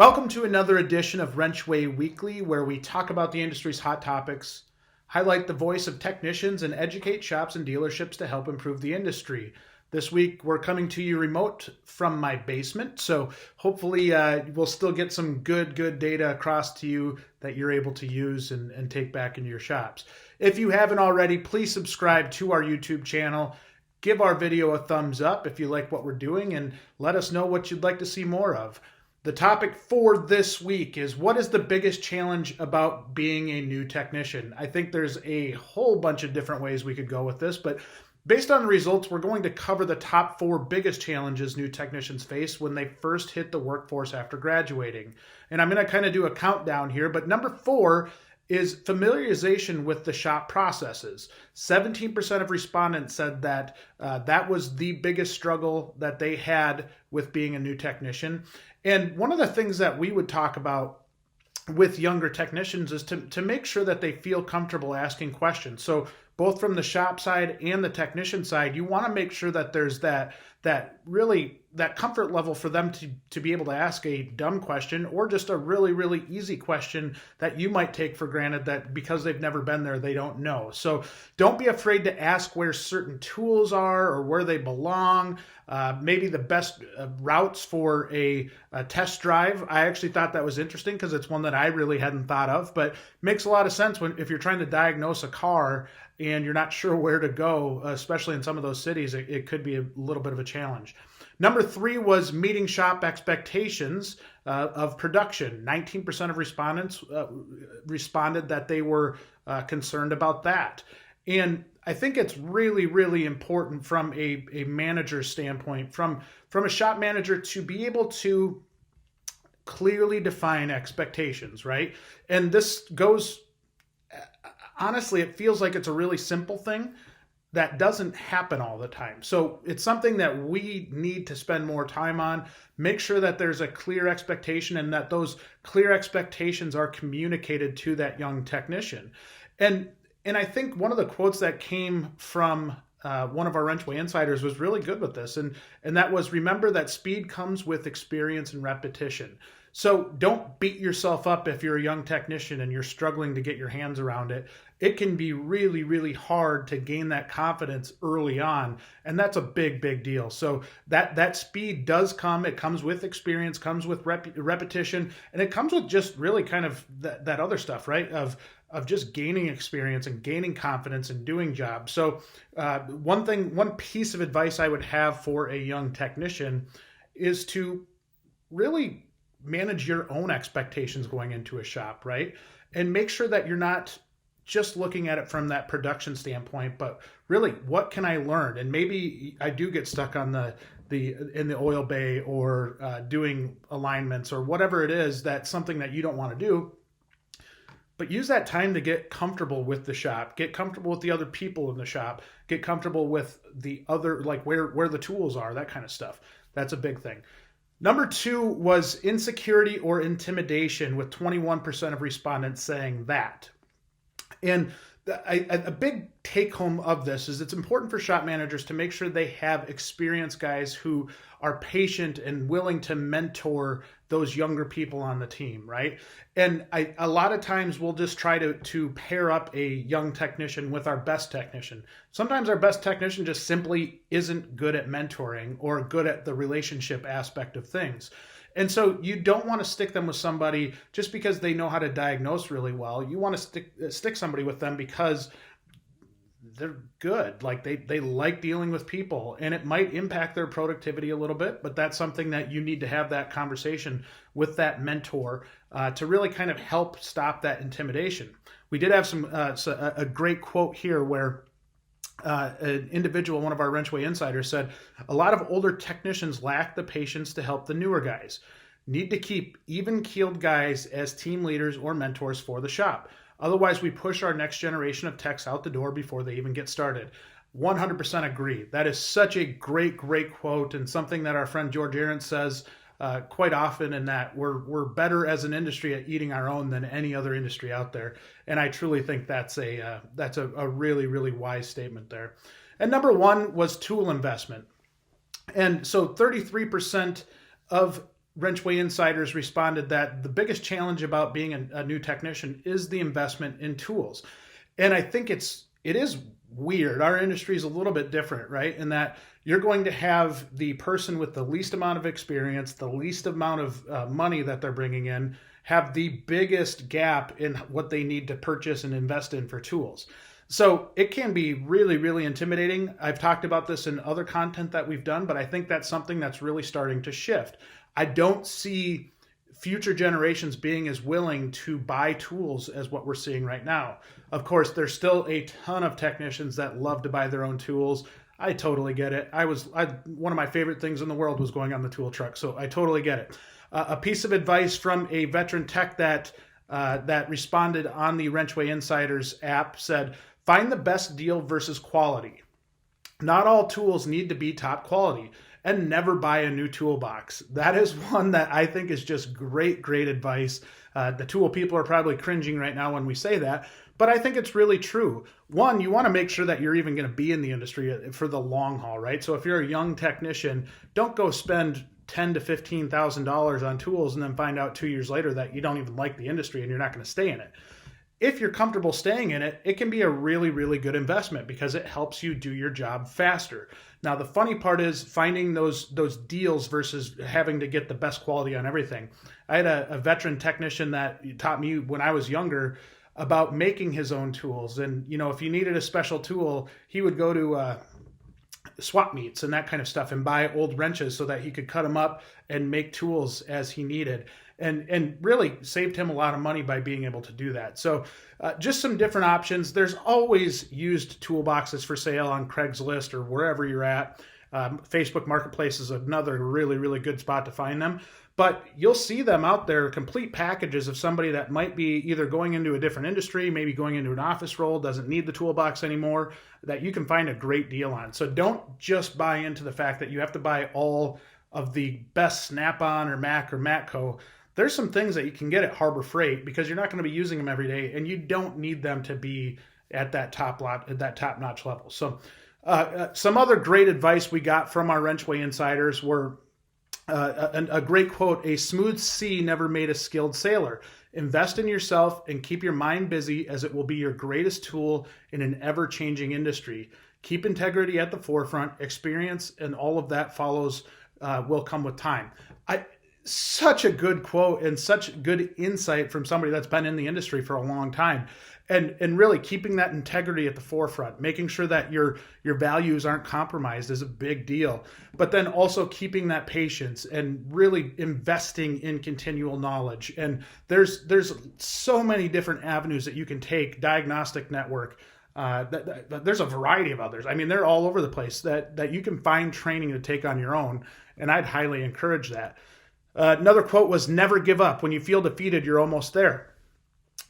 Welcome to another edition of WrenchWay Weekly, where we talk about the industry's hot topics, highlight the voice of technicians, and educate shops and dealerships to help improve the industry. This week, we're coming to you remote from my basement, so hopefully we'll still get some good data across to you that you're able to use and take back into your shops. If you haven't already, please subscribe to our YouTube channel. Give our video a thumbs up if you like what we're doing, and let us know what you'd like to see more of. The topic for this week is, what is the biggest challenge about being a new technician? I think there's a whole bunch of different ways we could go with this, but based on the results, we're going to cover the top 4 biggest challenges new technicians face when they first hit the workforce after graduating. And I'm going to kind of do a countdown here, but number 4 is familiarization with the shop processes. 17% of respondents said that that was the biggest struggle that they had with being a new technician. And one of the things that we would talk about with younger technicians is to make sure that they feel comfortable asking questions. So both from the shop side and the technician side, you want to make sure that there's that comfort level for them to be able to ask a dumb question or just a really easy question that you might take for granted that because they've never been there, they don't know. So don't be afraid to ask where certain tools are or where they belong. Maybe the best routes for a test drive. I actually thought that was interesting because it's one that I really hadn't thought of, but makes a lot of sense if you're trying to diagnose a car and you're not sure where to go, especially in some of those cities, it could be a little bit of a challenge. Number 3 was meeting shop expectations of production. 19% of respondents responded that they were concerned about that. And I think it's really important from a manager's standpoint, from a shop manager, to be able to clearly define expectations, right? And this goes, honestly, it feels like it's a really simple thing that doesn't happen all the time. So it's something that we need to spend more time on. Make sure that there's a clear expectation and that those clear expectations are communicated to that young technician. And I think one of the quotes that came from one of our WrenchWay Insiders was really good with this. And that was, remember that speed comes with experience and repetition. So don't beat yourself up if you're a young technician and you're struggling to get your hands around it. It can be really hard to gain that confidence early on, and that's a big deal. So that speed does come. It comes with experience, comes with repetition, and it comes with just really kind of that other stuff, right? Of just gaining experience and gaining confidence and doing jobs. So one piece of advice I would have for a young technician is to really manage your own expectations going into a shop, right? And make sure that you're not just looking at it from that production standpoint, but really, what can I learn? And maybe I do get stuck on in the oil bay or doing alignments or whatever it is, that's something that you don't want to do. But use that time to get comfortable with the shop, get comfortable with the other people in the shop, get comfortable with the other, like where the tools are, that kind of stuff. That's a big thing. Number 2 was insecurity or intimidation, with 21% of respondents saying that. And a big take home of this is it's important for shop managers to make sure they have experienced guys who are patient and willing to mentor those younger people on the team, right? And a lot of times we'll just try to pair up a young technician with our best technician. Sometimes our best technician just simply isn't good at mentoring or good at the relationship aspect of things. And so you don't want to stick them with somebody just because they know how to diagnose really well. You want to stick somebody with them because they're good. Like they like dealing with people, and it might impact their productivity a little bit, but that's something that you need to have that conversation with that mentor to really kind of help stop that intimidation. We did have a great quote here where an individual, one of our WrenchWay Insiders, said, "A lot of older technicians lack the patience to help the newer guys. Need to keep even-keeled guys as team leaders or mentors for the shop. Otherwise, we push our next generation of techs out the door before they even get started." 100% agree. That is such a great quote, and something that our friend George Arendt says quite often, in that we're better as an industry at eating our own than any other industry out there. And I truly think that's a really wise statement there. And number 1 was tool investment. And so 33% of WrenchWay Insiders responded that the biggest challenge about being a new technician is the investment in tools. And I think it is weird. Our industry is a little bit different, right? In that you're going to have the person with the least amount of experience, the least amount of money that they're bringing in, have the biggest gap in what they need to purchase and invest in for tools. So it can be really, really intimidating. I've talked about this in other content that we've done, but I think that's something that's really starting to shift. I don't see future generations being as willing to buy tools as what we're seeing right now. Of course, there's still a ton of technicians that love to buy their own tools. I totally get it. One of my favorite things in the world was going on the tool truck, so I totally get it. A piece of advice from a veteran tech that responded on the WrenchWay Insiders app said, find the best deal versus quality. Not all tools need to be top quality, and never buy a new toolbox. That is one that I think is just great advice. The tool people are probably cringing right now when we say that, but I think it's really true. One, you want to make sure that you're even going to be in the industry for the long haul, right? So if you're a young technician, don't go spend $10,000 to $15,000 on tools and then find out 2 years later that you don't even like the industry and you're not going to stay in it. If you're comfortable staying in it, it can be a really, really good investment because it helps you do your job faster. Now, the funny part is finding those deals versus having to get the best quality on everything. I had a veteran technician that taught me when I was younger about making his own tools. And, if he needed a special tool, he would go to swap meets and that kind of stuff and buy old wrenches so that he could cut them up and make tools as he needed. And really saved him a lot of money by being able to do that. So just some different options. There's always used toolboxes for sale on Craigslist or wherever you're at. Facebook Marketplace is another really, really good spot to find them. But you'll see them out there, complete packages of somebody that might be either going into a different industry, maybe going into an office role, doesn't need the toolbox anymore, that you can find a great deal on. So don't just buy into the fact that you have to buy all of the best Snap-on or Mac or Matco. There's some things that you can get at Harbor Freight because you're not going to be using them every day, and you don't need them to be at that top-notch level. So some other great advice we got from our WrenchWay Insiders were a great quote, "A smooth sea never made a skilled sailor. Invest in yourself and keep your mind busy as it will be your greatest tool in an ever-changing industry. Keep integrity at the forefront. Experience and all of that will come with time." Such a good quote and such good insight from somebody that's been in the industry for a long time. And really keeping that integrity at the forefront, making sure that your values aren't compromised is a big deal. But then also keeping that patience and really investing in continual knowledge. And there's so many different avenues that you can take. Diagnostic network. There's a variety of others. I mean, they're all over the place that you can find training to take on your own. And I'd highly encourage that. Another quote was, "Never give up. When you feel defeated, you're almost there."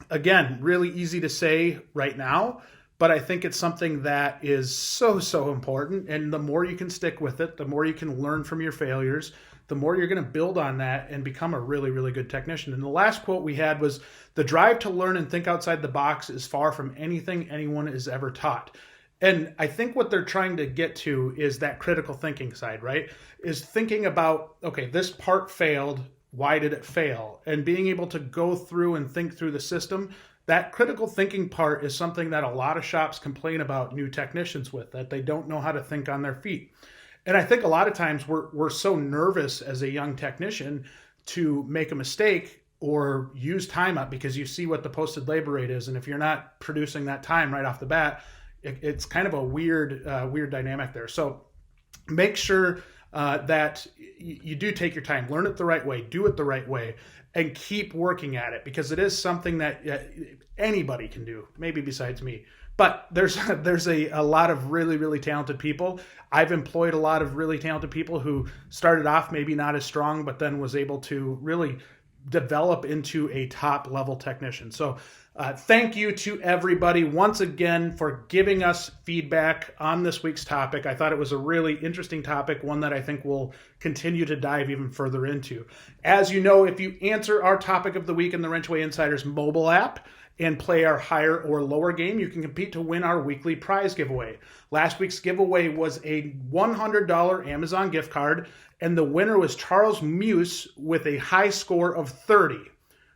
Again, really easy to say right now, but I think it's something that is so important. And the more you can stick with it, the more you can learn from your failures, the more you're going to build on that and become a really, really good technician. And the last quote we had was, "The drive to learn and think outside the box is far from anything anyone is ever taught." And I think what they're trying to get to is that critical thinking side, right? Is thinking about, okay, this part failed. Why did it fail? And being able to go through and think through the system. That critical thinking part is something that a lot of shops complain about new technicians with, that they don't know how to think on their feet. And I think a lot of times we're so nervous as a young technician to make a mistake or use time up because you see what the posted labor rate is. And if you're not producing that time right off the bat, it's kind of a weird dynamic there. So make sure that you do take your time, learn it the right way, do it the right way, and keep working at it because it is something that anybody can do, maybe besides me. But there's a lot of really, really talented people. I've employed a lot of really talented people who started off maybe not as strong, but then was able to really develop into a top level technician. So thank you to everybody once again for giving us feedback on this week's topic. I thought it was a really interesting topic, one that I think will continue to dive even further into. As you know, if you answer our topic of the week in the WrenchWay Insiders mobile app and play our higher or lower game, you can compete to win our weekly prize giveaway. Last week's giveaway was a $100 Amazon gift card, and the winner was Charles Muse with a high score of 30.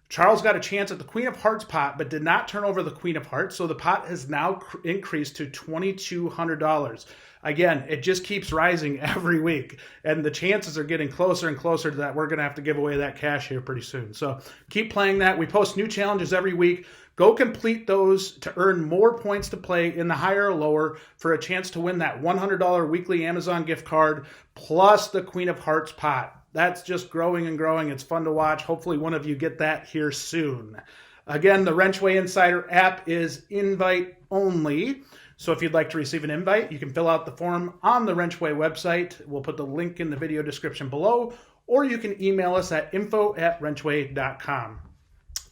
Charles got a chance at the Queen of Hearts pot, but did not turn over the Queen of Hearts, so the pot has now increased to $2,200. Again, it just keeps rising every week, and the chances are getting closer and closer to that. We're going to have to give away that cash here pretty soon. So keep playing that. We post new challenges every week. Go complete those to earn more points to play in the higher or lower for a chance to win that $100 weekly Amazon gift card plus the Queen of Hearts pot. That's just growing and growing. It's fun to watch. Hopefully one of you get that here soon. Again, the WrenchWay Insider app is invite only. So if you'd like to receive an invite, you can fill out the form on the WrenchWay website. We'll put the link in the video description below, or you can email us at info@wrenchway.com.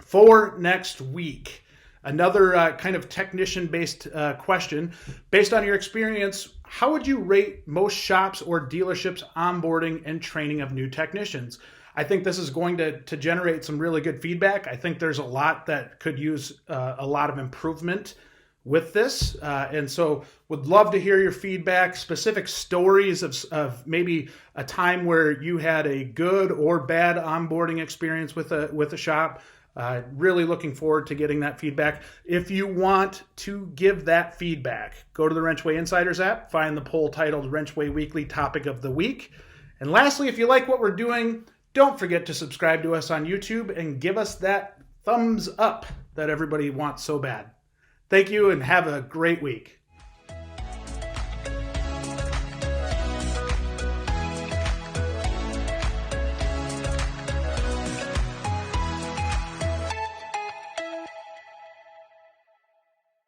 For next week, another kind of technician-based question. Based on your experience, how would you rate most shops or dealerships' onboarding and training of new technicians? I think this is going to generate some really good feedback. I think there's a lot that could use a lot of improvement with this. And so would love to hear your feedback, specific stories of maybe a time where you had a good or bad onboarding experience with a shop. Really looking forward to getting that feedback. If you want to give that feedback, go to the WrenchWay Insiders app, find the poll titled WrenchWay Weekly Topic of the Week. And lastly, if you like what we're doing, don't forget to subscribe to us on YouTube and give us that thumbs up that everybody wants so bad. Thank you and have a great week.